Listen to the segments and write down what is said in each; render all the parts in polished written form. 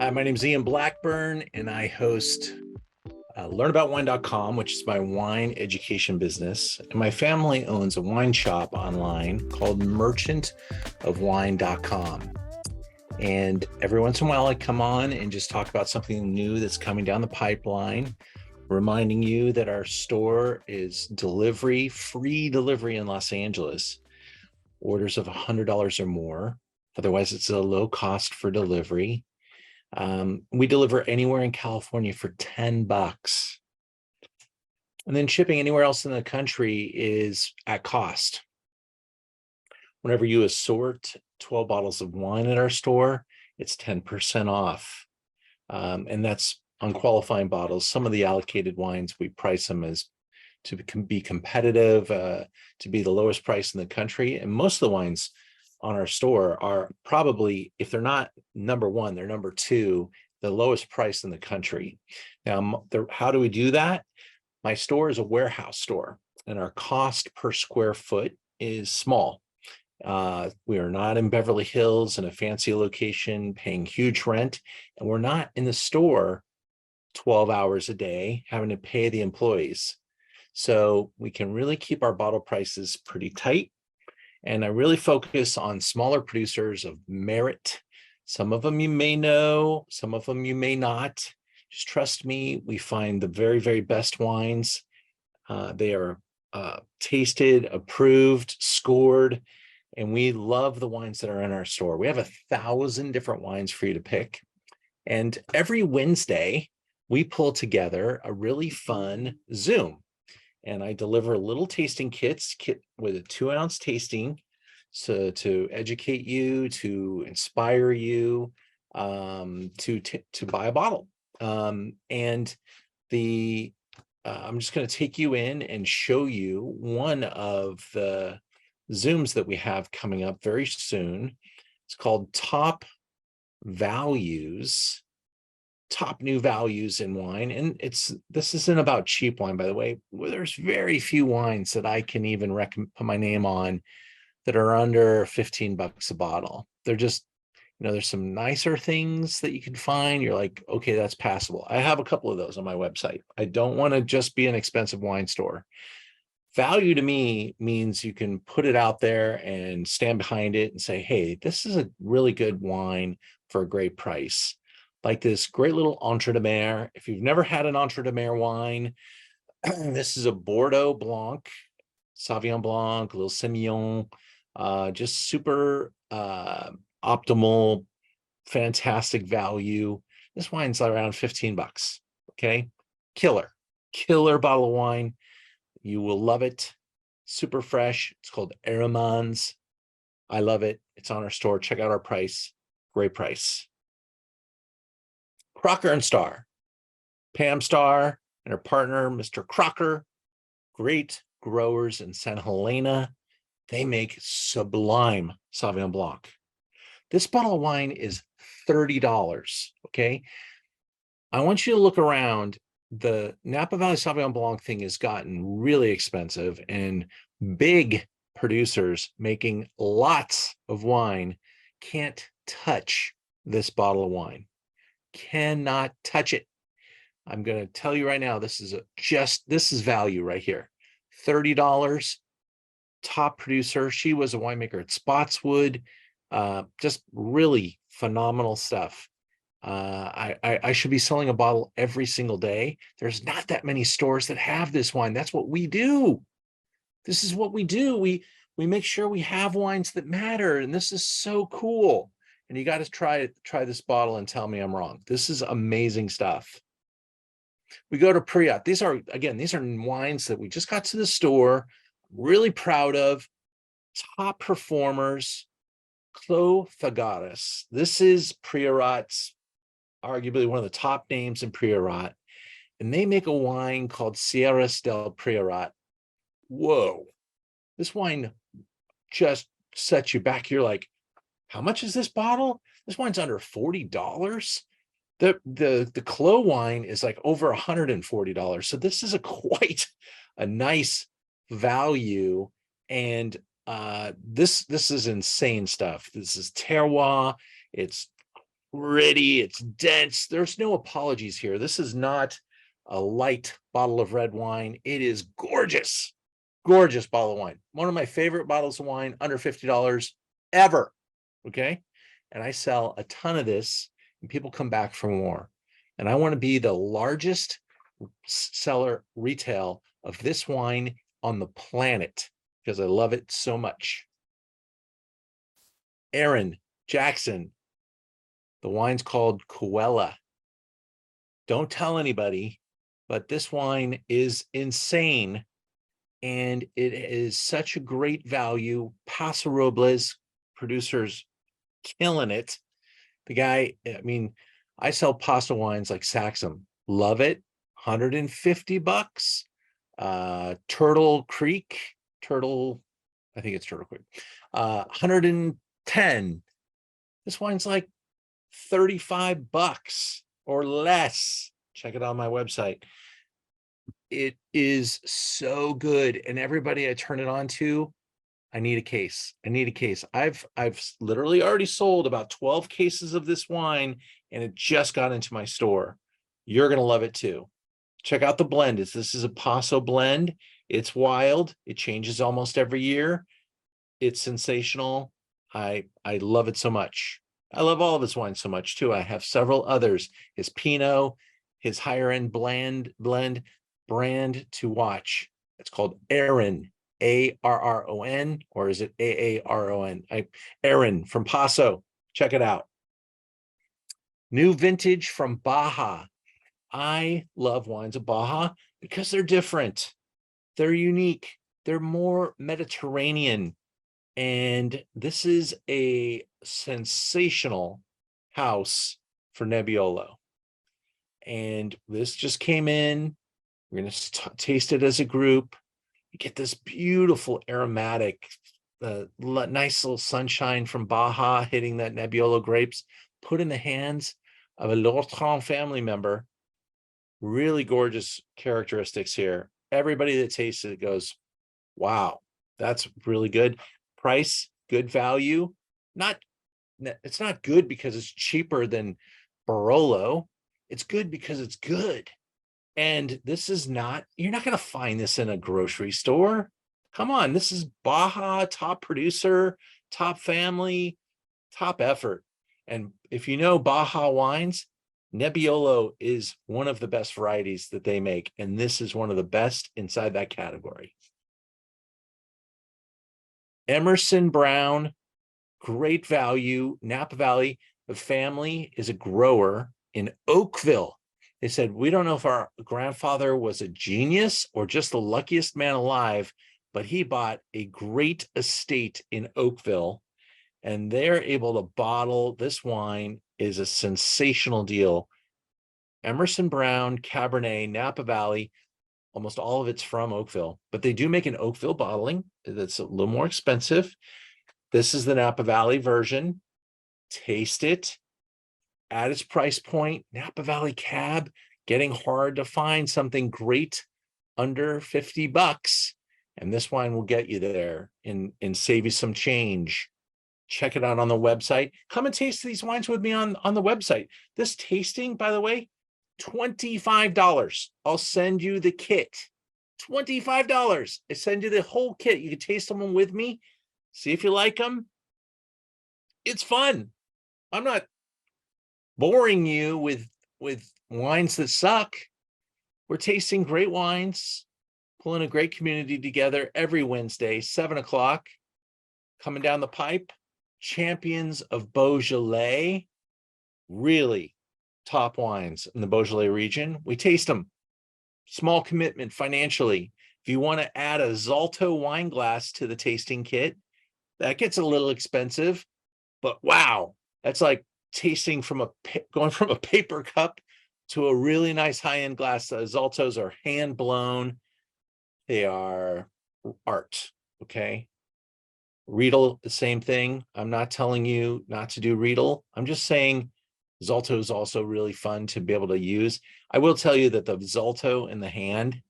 Hi, my name is Ian Blackburn, and I host learnaboutwine.com, which is my wine education business. And my family owns a wine shop online called merchantofwine.com. And every once in a while, I come on and just talk about something new that's coming down the pipeline, reminding you that our store is free delivery in Los Angeles, orders of $100 or more. Otherwise, it's a low cost for delivery. We deliver anywhere in California for $10. And then shipping anywhere else in the country is at cost. Whenever you assort 12 bottles of wine at our store, it's 10% off. And that's on qualifying bottles. Some of the allocated wines, we price them as to be competitive, to be the lowest price in the country. And most of the wines on our store are probably, if they're not number one, they're number two, the lowest price in the country. Now, how do we do that? My store is a warehouse store, and our cost per square foot is small. We are not in Beverly Hills in a fancy location paying huge rent, and we're not in the store 12 hours a day having to pay the employees. So we can really keep our bottle prices pretty tight. And I really focus on smaller producers of merit. Some of them you may know, some of them you may not. Just trust me, we find the very, very best wines. They are tasted, approved, scored, and we love the wines that are in our store. We have 1,000 different wines for you to pick. And every Wednesday, we pull together a really fun Zoom. And I deliver little tasting kit with a 2-ounce tasting, so to educate you, to inspire you, to buy a bottle. And I'm just going to take you in and show you one of the Zooms that we have coming up very soon. It's called Top New Values in Wine. And this isn't about cheap wine, by the way. There's very few wines that I can even put my name on that are under $15 a bottle. They're just, there's some nicer things that you can find. You're like, okay, that's passable. I have a couple of those on my website. I don't want to just be an expensive wine store. Value to me means you can put it out there and stand behind it and say, hey, this is a really good wine for a great price. Like this great little Entre de Mer. If you've never had an Entre de Mer wine, this is a Bordeaux Blanc, Sauvignon Blanc, a little Semillon, just super optimal, fantastic value. This wine's around $15. Okay, killer bottle of wine. You will love it. Super fresh. It's called Aramans. I love it. It's on our store. Check out our price. Great price. Crocker and Starr. Pam Starr and her partner, Mr. Crocker, great growers in Santa Helena. They make sublime Sauvignon Blanc. This bottle of wine is $30, okay? I want you to look around. The Napa Valley Sauvignon Blanc thing has gotten really expensive, and big producers making lots of wine can't touch this bottle of wine. Cannot touch it. I'm going to tell you right now, this is value right here. $30, top producer. She was a winemaker at Spotswood. Just really phenomenal stuff. I should be selling a bottle every single day. There's not that many stores that have this wine. That's what we do. This is what we do. We make sure we have wines that matter, and this is so cool. And you got to try this bottle and tell me I'm wrong. This is amazing stuff. We go to Priat. These are wines that we just got to the store. Really proud of. Top performers. Clos Fagaras. This is Priorat's arguably one of the top names in Priorat. And they make a wine called Sierras del Priorat. Whoa. This wine just sets you back. You're like, how much is this bottle? This wine's under $40. The Clos wine is like over $140. So this is quite a nice value. And this is insane stuff. This is terroir. It's gritty, it's dense. There's no apologies here. This is not a light bottle of red wine. It is gorgeous, gorgeous bottle of wine. One of my favorite bottles of wine, under $50 ever. Okay. And I sell a ton of this, and people come back for more. And I want to be the largest seller retail of this wine on the planet because I love it so much. Aaron Jackson, the wine's called Coella. Don't tell anybody, but this wine is insane. And it is such a great value. Paso Robles, producers killing it. The guy, I mean, I sell pasta wines like Saxum. Love it. $150. Turtle Creek, I think it's Turtle Creek. 110. This wine's like $35 or less. Check it out on my website. It is so good. And everybody I turn it on to, I need a case. I need a case. I've literally already sold about 12 cases of this wine, and it just got into my store. You're going to love it too. Check out the blend. This is a Paso blend. It's wild. It changes almost every year. It's sensational. I love it so much. I love all of his wines so much too. I have several others. His Pinot, his higher end blend brand to watch. It's called Aaron, Arron, or is it Aaron? Aaron from Paso. Check it out. New vintage from Baja. I love wines of Baja because they're different. They're unique. They're more Mediterranean. And this is a sensational house for Nebbiolo. And this just came in. We're going to taste it as a group. You get this beautiful aromatic, nice little sunshine from Baja hitting that Nebbiolo grapes, put in the hands of a Lortran family member. Really gorgeous characteristics here. Everybody that tastes it goes, wow, that's really good. Price, good value. It's not good because it's cheaper than Barolo. It's good because it's good. And this is not, you're not going to find this in a grocery store. Come on, this is Baja, top producer, top family, top effort. And if you know Baja wines, Nebbiolo is one of the best varieties that they make. And this is one of the best inside that category. Emerson Brown, great value, Napa Valley. The family is a grower in Oakville. They said, we don't know if our grandfather was a genius or just the luckiest man alive, but he bought a great estate in Oakville, and they're able to bottle this wine. Is a sensational deal. Emerson Brown, Cabernet, Napa Valley, almost all of it's from Oakville, but they do make an Oakville bottling that's a little more expensive. This is the Napa Valley version. Taste it. At its price point, Napa Valley Cab, getting hard to find something great under $50. And this wine will get you there and save you some change. Check it out on the website. Come and taste these wines with me on the website. This tasting, by the way, $25. I'll send you the kit. $25. I send you the whole kit. You can taste them with me. See if you like them. It's fun. I'm not boring you with wines that suck. We're tasting great wines, pulling a great community together every Wednesday, 7:00. Coming down the pipe, champions of Beaujolais, really top wines in the Beaujolais region. We taste them. Small commitment financially. If you want to add a Zalto wine glass to the tasting kit, that gets a little expensive, but wow, that's like tasting going from a paper cup to a really nice high-end glass. The Zaltos are hand blown. They are art. Okay. Riedel, the same thing. I'm not telling you not to do Riedel. I'm just saying Zalto is also really fun to be able to use. I will tell you that the Zalto in the hand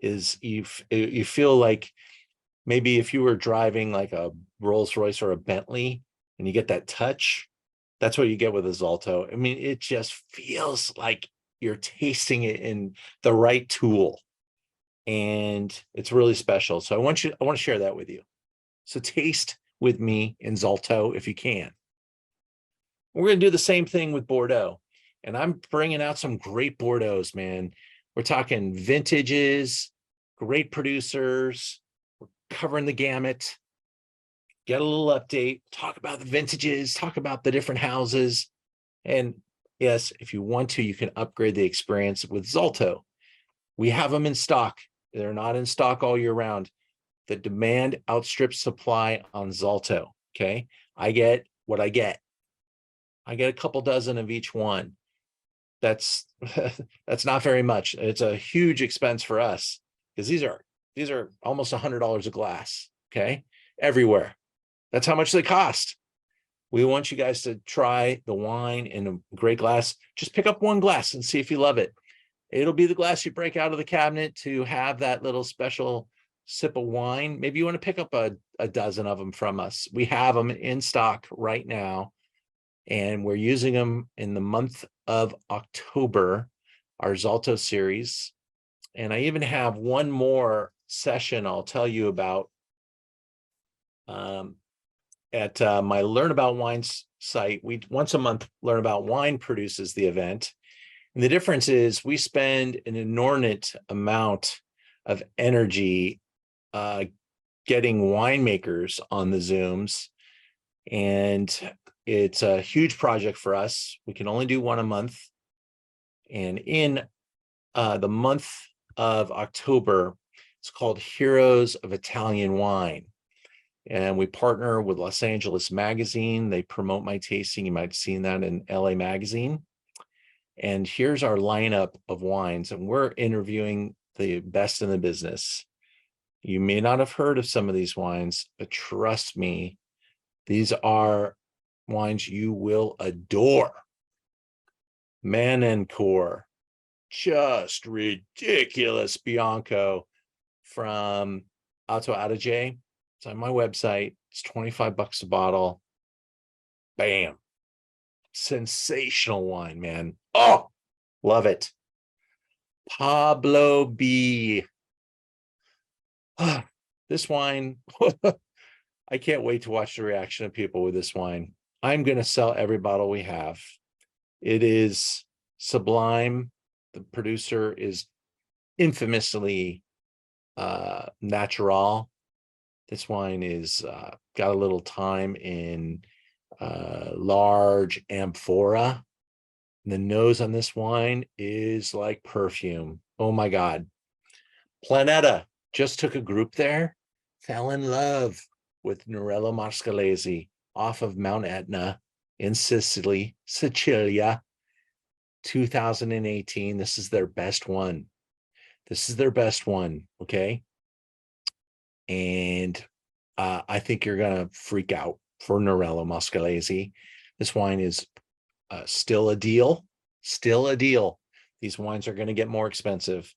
is, you feel like maybe if you were driving like a Rolls Royce or a Bentley and you get that touch, That's what you get with a Zalto. I mean, it just feels like you're tasting it in the right tool, and it's really special. So I want to share that with you. So taste with me in Zalto if you can. We're going to do the same thing with Bordeaux, and I'm bringing out some great Bordeaux's, man. We're talking vintages, great producers, we're covering the gamut. Get a little update, talk about the vintages, talk about the different houses. And yes, if you want to, you can upgrade the experience with Zalto. We have them in stock. They're not in stock all year round. The demand outstrips supply on Zalto. Okay. I get what I get. I get a couple dozen of each one. That's that's not very much. It's a huge expense for us because these are almost $100 a glass. Okay. Everywhere. That's how much they cost. We want you guys to try the wine in a great glass. Just pick up one glass and see if you love it. It'll be the glass you break out of the cabinet to have that little special sip of wine. Maybe you want to pick up a dozen of them from us. We have them in stock right now, and we're using them in the month of October, our Zalto series. And I even have one more session I'll tell you about at my Learn About Wines site. We once a month, Learn About Wine produces the event. And the difference is we spend an inordinate amount of energy getting winemakers on the Zooms. And it's a huge project for us. We can only do one a month. And in the month of October, it's called Heroes of Italian Wine. And we partner with Los Angeles Magazine. They promote my tasting. You might have seen that in LA Magazine. And here's our lineup of wines. And we're interviewing the best in the business. You may not have heard of some of these wines, but trust me, these are wines you will adore. Manencore, just ridiculous Bianco from Alto Adige. It's on my website. It's $25 a bottle. Bam. Sensational wine, man. Oh, love it. Pablo B. This wine, I can't wait to watch the reaction of people with this wine. I'm going to sell every bottle we have. It is sublime. The producer is infamously natural. This wine is got a little time in large amphora. The nose on this wine is like perfume. Oh my God. Planeta just took a group there, fell in love with Nerello Mascalese off of Mount Etna in Sicily, Sicilia, 2018. This is their best one. This is their best one, okay? And I think you're going to freak out for Nerello Mascalese. This wine is still a deal, still a deal. These wines are going to get more expensive.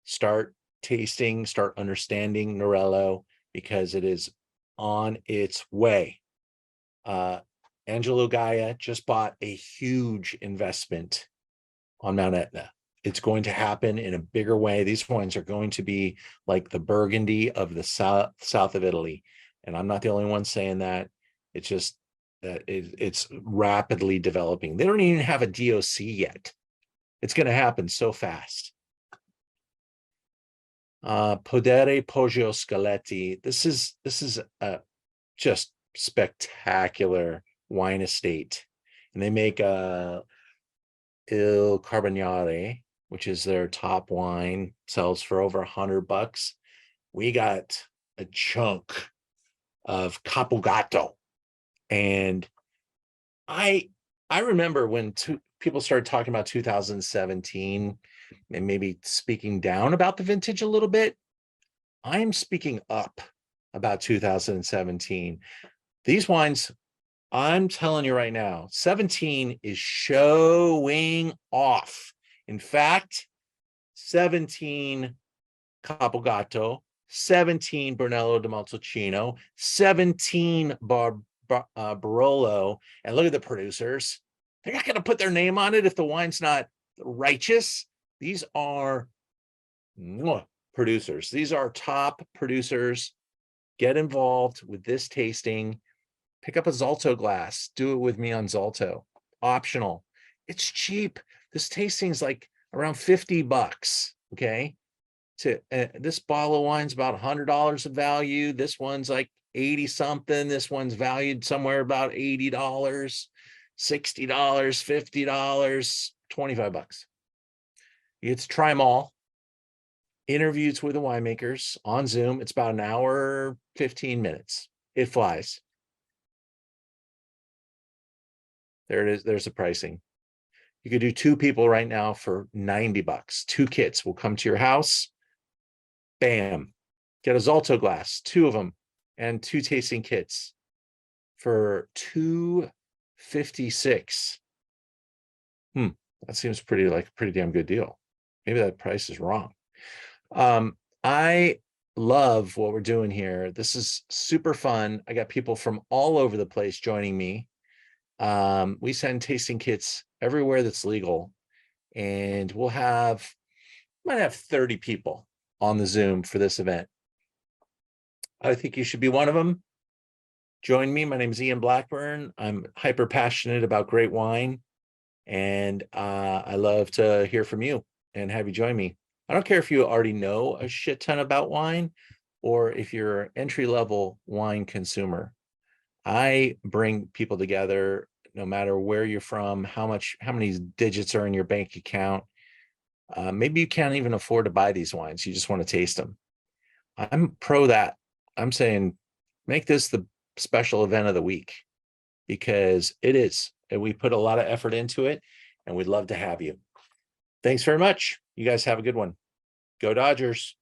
Start tasting, start understanding Nerello because it is on its way. Angelo Gaia just bought a huge investment on Mount Etna. It's going to happen in a bigger way. These wines are going to be like the Burgundy of the south of Italy. And I'm not the only one saying that. It's just that it's rapidly developing. They don't even have a DOC yet. It's going to happen so fast. Podere Poggio Scaletti. This is a just spectacular wine estate. And they make Il Carbognare, which is their top wine, sells for over $100. We got a chunk of Capogatto. And I remember when people started talking about 2017 and maybe speaking down about the vintage a little bit. I'm speaking up about 2017. These wines, I'm telling you right now, 17 is showing off. In fact, 17 Capogatto, 17 Brunello di Montalcino, 17 Barolo, and look at the producers. They're not going to put their name on it if the wine's not righteous. These are producers. These are top producers. Get involved with this tasting. Pick up a Zalto glass. Do it with me on Zalto. Optional. It's cheap. This tasting's like around $50. Okay. This bottle of wine's about $100 of value. This one's like 80 something. This one's valued somewhere about $80, $60, $50, $25. You get to try them all. Interviews with the winemakers on Zoom. It's about an hour, 15 minutes. It flies. There it is. There's the pricing. You could do 2 people right now for $90. 2 kits will come to your house. Bam. Get a Zalto glass, 2 of them, and 2 tasting kits for $256. That seems pretty damn good deal. Maybe that price is wrong. I love what we're doing here. This is super fun. I got people from all over the place joining me. We send tasting kits everywhere that's legal, and might have 30 people on the Zoom for this event. I think you should be one of them. Join me. My name is Ian Blackburn. I'm hyper passionate about great wine, and I love to hear from you and have you join me. I don't care if you already know a shit ton about wine or if you're an entry-level wine consumer. I bring people together no matter where you're from, how many digits are in your bank account. Maybe you can't even afford to buy these wines. You just want to taste them. I'm pro that. I'm saying make this the special event of the week, because it is. And we put a lot of effort into it, and we'd love to have you. Thanks very much. You guys have a good one. Go Dodgers.